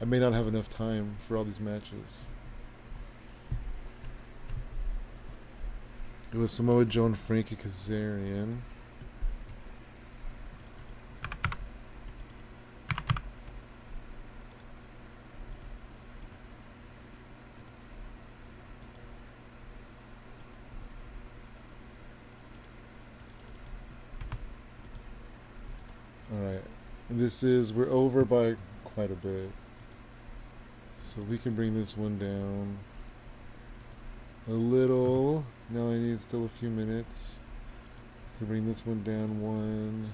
I may not have enough time for all these matches. It was Samoa Joe and Frankie Kazarian. Alright, we're over by quite a bit. So we can bring this one down a little. Now I need still a few minutes. could bring this one down one.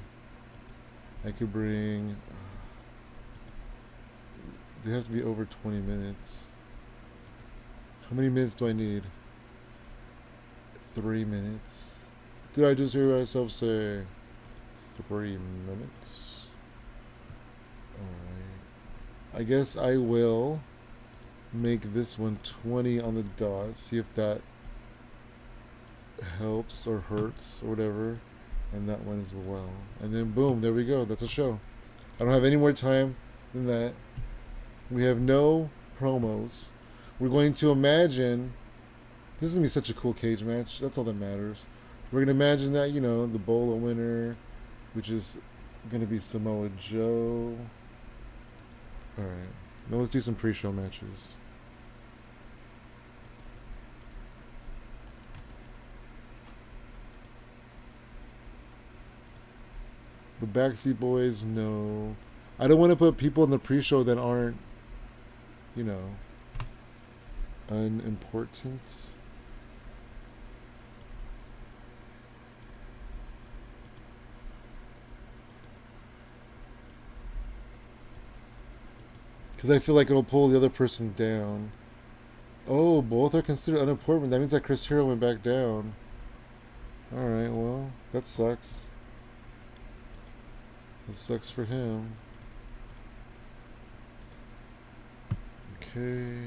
I could bring... they have to be over 20 minutes. How many minutes do I need? 3 minutes. Did I just hear myself say 3 minutes? Alright. I guess I will make this one 20 on the dot. See if that helps or hurts or whatever. And that one as well. And then boom, there we go. That's a show. I don't have any more time than that. We have no promos. We're going to imagine... this is going to be such a cool cage match. That's all that matters. We're going to imagine that, you know, the Bola winner, which is going to be Samoa Joe. Alright. Now let's do some pre-show matches. The Backseat Boys, no. I don't want to put people in the pre-show that aren't, you know, unimportant. Because I feel like it'll pull the other person down. Oh, both are considered unimportant. That means that Chris Hero went back down. Alright, well, that sucks. That sucks for him. Okay.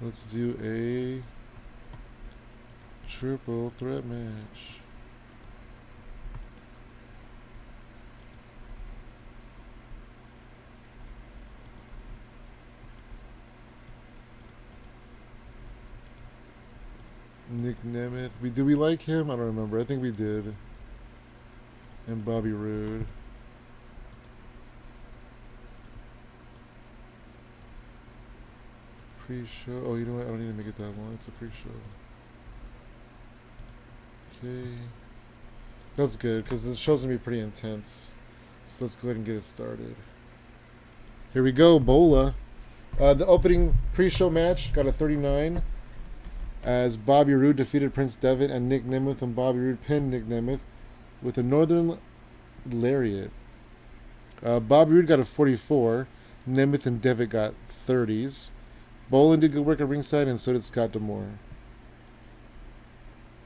Let's do a triple threat match. Nick Nemeth. Did we like him? I don't remember. I think we did. And Bobby Roode. Pre-show. Oh, you know what? I don't need to make it that long. It's a pre-show. Okay. That's good, because the show's going to be pretty intense. So let's go ahead and get it started. Here we go, Bola. The opening pre-show match got a 39. As Bobby Roode defeated Prince Devitt and Nick Nemeth, and Bobby Roode pinned Nick Nemeth with a Northern Lariat. Bobby Roode got a 44. Nemeth and Devitt got 30s. Bolin did good work at ringside, and so did Scott D'Amore.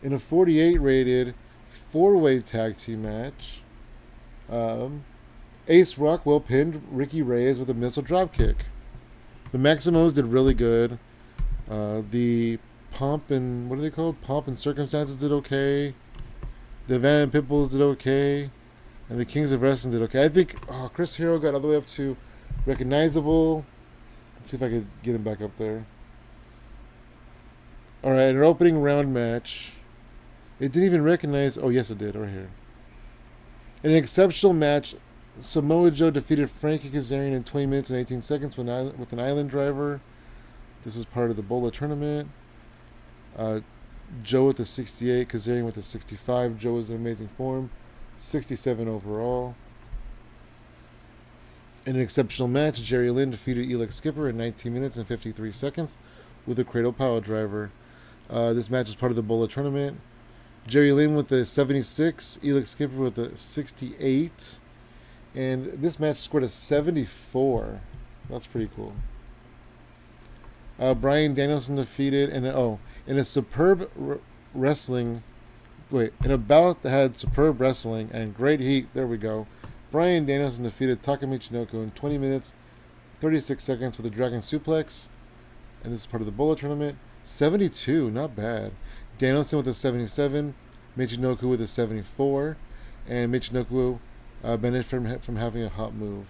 In a 48 rated 4-way tag team match, Ace Rockwell pinned Ricky Reyes with a missile dropkick. The Maximos did really good. The Pomp and... what are they called? Pomp and Circumstances did okay. The Van Pitbulls did okay. And the Kings of Wrestling did okay. I think Chris Hero got all the way up to recognizable. Let's see if I could get him back up there. Alright, an opening round match. It didn't even recognize... oh, yes, it did. Right here. In an exceptional match, Samoa Joe defeated Frankie Kazarian in 20 minutes and 18 seconds with an Island Driver. This was part of the Bola tournament. Joe with the 68, Kazarian with the 65. Joe was in amazing form. 67 overall. In an exceptional match, Jerry Lynn defeated Elix Skipper in 19 minutes and 53 seconds with a Cradle Power Driver. This match is part of the Bola tournament. Jerry Lynn with the 76, Elix Skipper with the 68. And this match scored a 74. That's pretty cool. Bryan Danielson defeated in a superb wrestling. Wait, in a bout that had superb wrestling and great heat. There we go. Bryan Danielson defeated Taka Michinoku in 20 minutes, 36 seconds with a Dragon Suplex. And this is part of the Bola tournament. 72, not bad. Danielson with a 77, Michinoku with a 74, and Michinoku benefited from having a hot move.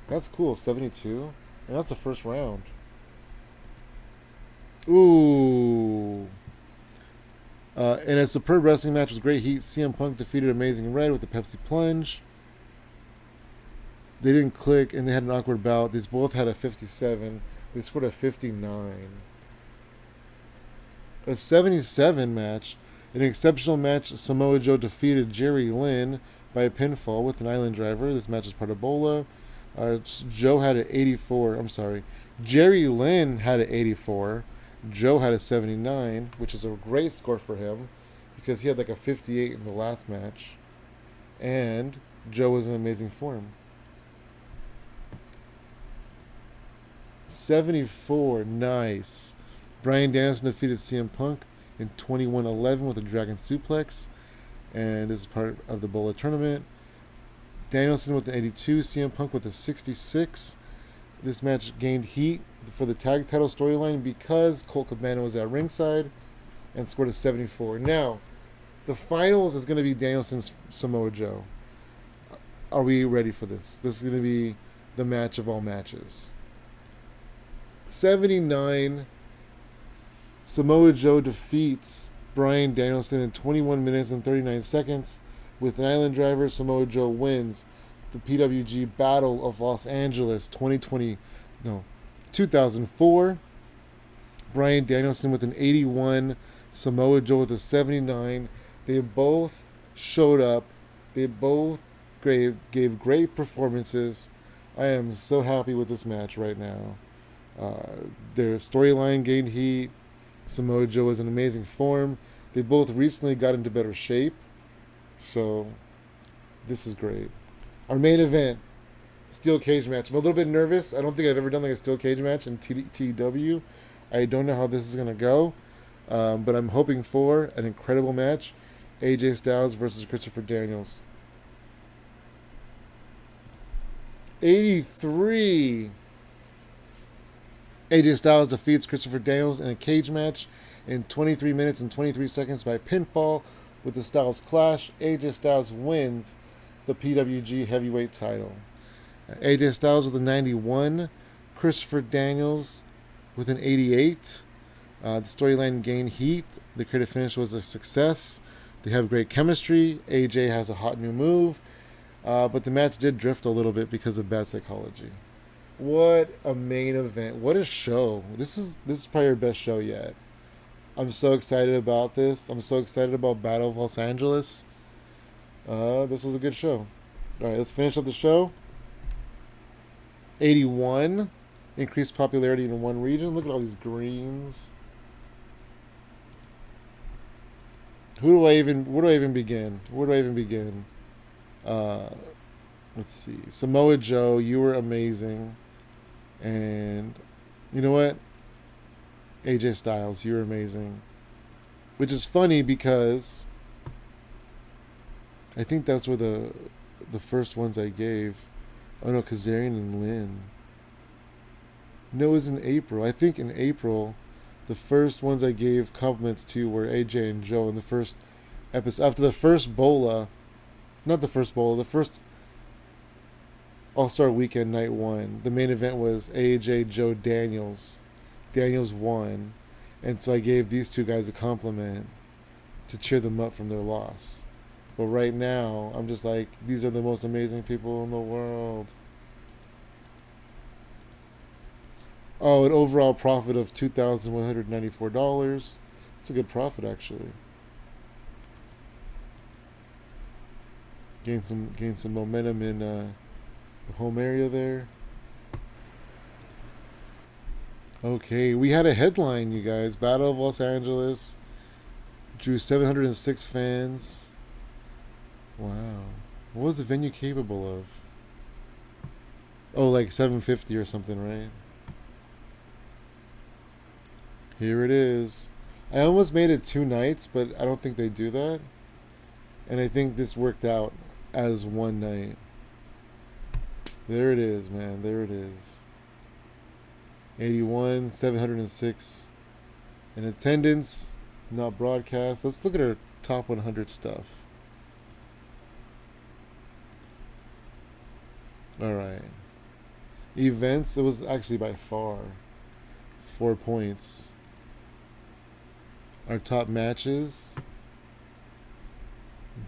That's cool, 72, and that's the first round. Ooh. In a superb wrestling match with great heat, CM Punk defeated Amazing Red with the Pepsi Plunge. They didn't click, and they had an awkward bout. These both had a 57. They scored a 59. A 77 match. In an exceptional match, Samoa Joe defeated Jerry Lynn by a pinfall with an Island Driver. This match is part of Bola. Joe had an 84. I'm sorry. Jerry Lynn had an 84. Joe had a 79, which is a great score for him. because he had like a 58 in the last match, and Joe was in amazing form. 74, nice. Bryan Danielson defeated CM Punk in 21-11 with a Dragon Suplex, and this is part of the Bola tournament. Danielson with an 82, CM Punk with a 66. This match gained heat for the tag title storyline because Colt Cabana was at ringside and scored a 74. Now, the finals is going to be Danielson's Samoa Joe. Are we ready for this? This is going to be the match of all matches. 79, Samoa Joe defeats Bryan Danielson in 21 minutes and 39 seconds. With an Island Driver, Samoa Joe wins the PWG Battle of Los Angeles 2004. Bryan Danielson with an 81, Samoa Joe with a 79. They both showed up. They both gave great performances. I am so happy with this match right now. Their storyline gained heat. Samoa Joe is in amazing form. They both recently got into better shape. So, this is great. Our main event, steel cage match. I'm a little bit nervous. I don't think I've ever done like a steel cage match in TEW. I don't know how this is going to go. But I'm hoping for an incredible match. AJ Styles versus Christopher Daniels. 83. AJ Styles defeats Christopher Daniels in a cage match in 23 minutes and 23 seconds by pinfall with the Styles Clash. AJ Styles wins the PWG Heavyweight title. AJ Styles with a 91. Christopher Daniels with an 88. The storyline gained heat. The creative finish was a success. They have great chemistry. AJ has a hot new move. But the match did drift a little bit because of bad psychology. What a main event. What a show. This is probably our best show yet. I'm so excited about this. I'm so excited about Battle of Los Angeles. This was a good show. Alright, let's finish up the show. 81. Increased popularity in one region. Look at all these greens. Where do I even begin? Let's see. Samoa Joe, you were amazing. And you know what? AJ Styles, you were amazing. Which is funny because I think that's where the first ones I gave. Oh no, Kazarian and Lynn. No, it was in April. I think in April, the first ones I gave compliments to were AJ and Joe in the first episode. After the first Bola, not the first Bola, the first All-Star Weekend Night 1, the main event was AJ, Joe, Daniels. Daniels won. And so I gave these two guys a compliment to cheer them up from their loss. But right now, I'm just like, these are the most amazing people in the world. Oh, an overall profit of $2,194. That's a good profit, actually. Gain some momentum in the home area there. Okay, we had a headline, you guys. Battle of Los Angeles drew 706 fans. Wow. What was the venue capable of? Oh, like 750 or something, right? Here it is. I almost made it 2 nights, but I don't think they do that. And I think this worked out as one night. There it is, man. There it is. 81, 706 in attendance, not broadcast. Let's look at our top 100 stuff. All right. Events, it was actually by far 4 points. Our top matches,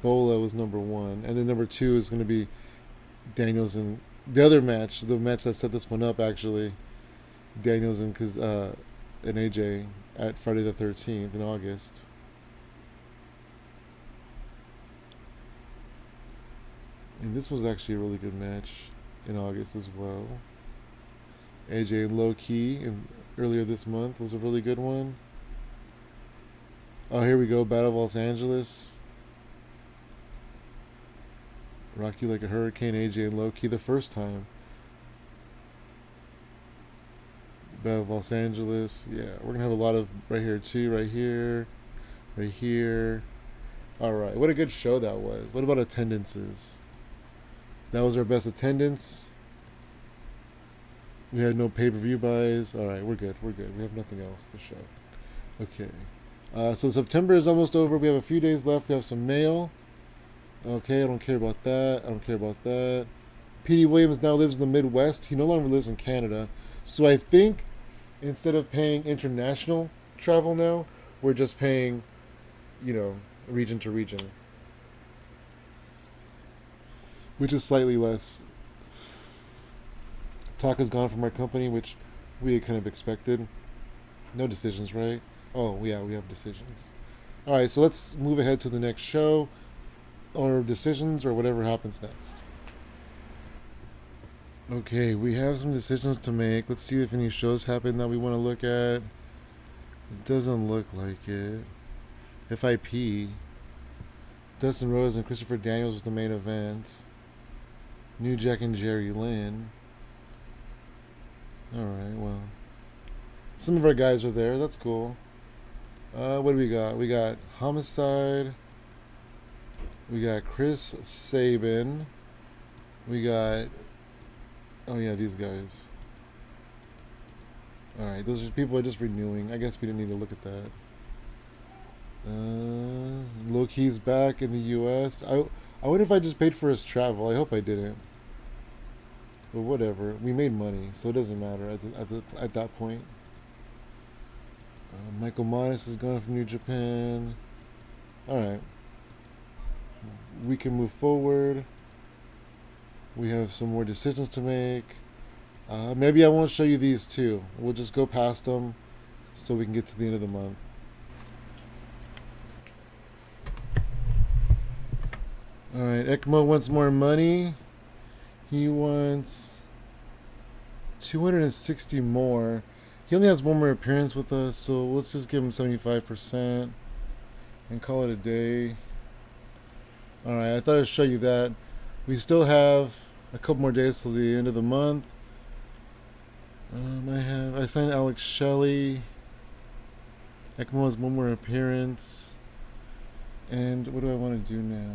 Bola was number 1, and then number 2 is going to be Daniels and the other match, the match that set this one up actually, Daniels and AJ at Friday the 13th in August. And this was actually a really good match in August as well. AJ and Low Key earlier this month was a really good one. Oh, here we go. Battle of Los Angeles. Rock you like a hurricane, AJ and Loki the first time. Battle of Los Angeles. Yeah, we're gonna have a lot of right here too. Right here, right here. All right, what a good show that was. What about attendances? That was our best attendance. We had no pay-per-view buys. All right, we're good. We're good. We have nothing else to show. Okay. So September is almost over. We have a few days left. We have some mail. Okay, I don't care about that. I don't care about that. P.D. Williams now lives in the Midwest. He no longer lives in Canada. So I think instead of paying international travel now, we're just paying, region to region, which is slightly less. Taka's gone from our company, which we had kind of expected. No decisions, right? Oh, yeah, we have decisions. All right, so let's move ahead to the next show or decisions or whatever happens next. Okay, we have some decisions to make. Let's see if any shows happen that we want to look at. It doesn't look like it. FIP. Dustin Rhodes and Christopher Daniels was the main event. New Jack and Jerry Lynn. Alright, well. Some of our guys are there. That's cool. What do we got? We got Homicide. We got Chris Sabin. We got... Oh, yeah, these guys. Alright, those are people are just renewing. I guess we didn't need to look at that. Loki's back in the U.S. I wonder if I just paid for his travel. I hope I didn't. But whatever. We made money, so it doesn't matter at that point. Michael Modest is gone from New Japan. Alright. We can move forward. We have some more decisions to make. Maybe I won't show you these two. We'll just go past them so we can get to the end of the month. Alright, ECMO wants more money. He wants 260 more. He only has one more appearance with us, so let's just give him 75% and call it a day. Alright, I thought I'd show you that. We still have a couple more days till the end of the month. I signed Alex Shelley. ECMO has one more appearance. And what do I want to do now?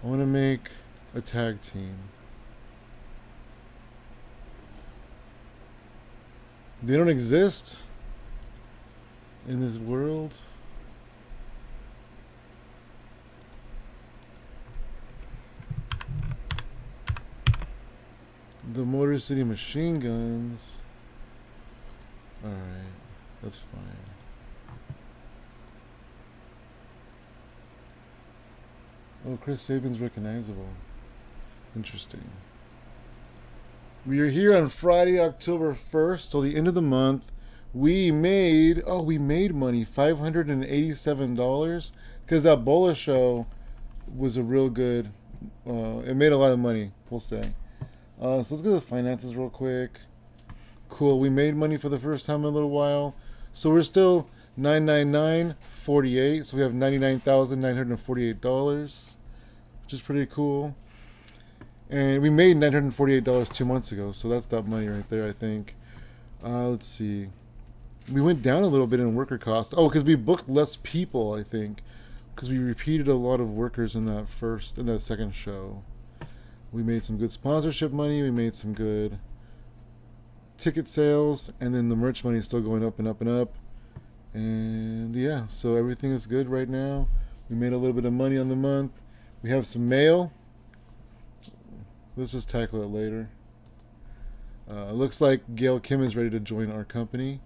I want to make a tag team. They don't exist in this world. The Motor City Machine Guns. Alright, that's fine. Oh, Chris Sabin's recognizable. Interesting. We are here on Friday, October 1st, till the end of the month. We made money, $587, because that Bola show was a real good, it made a lot of money, we'll say. So let's go to the finances real quick. Cool, we made money for the first time in a little while. So we're still $999.48, so we have $99,948, which is pretty cool. And we made $948 2 months ago, so that's that money right there, I think. Let's see. We went down a little bit in worker cost. Oh, because we booked less people, I think, because we repeated a lot of workers in that second show. We made some good sponsorship money. We made some good ticket sales, and then the merch money is still going up and up and up. And yeah, so everything is good right now. We made a little bit of money on the month. We have some mail. Let's just tackle it later. Looks like Gail Kim is ready to join our company.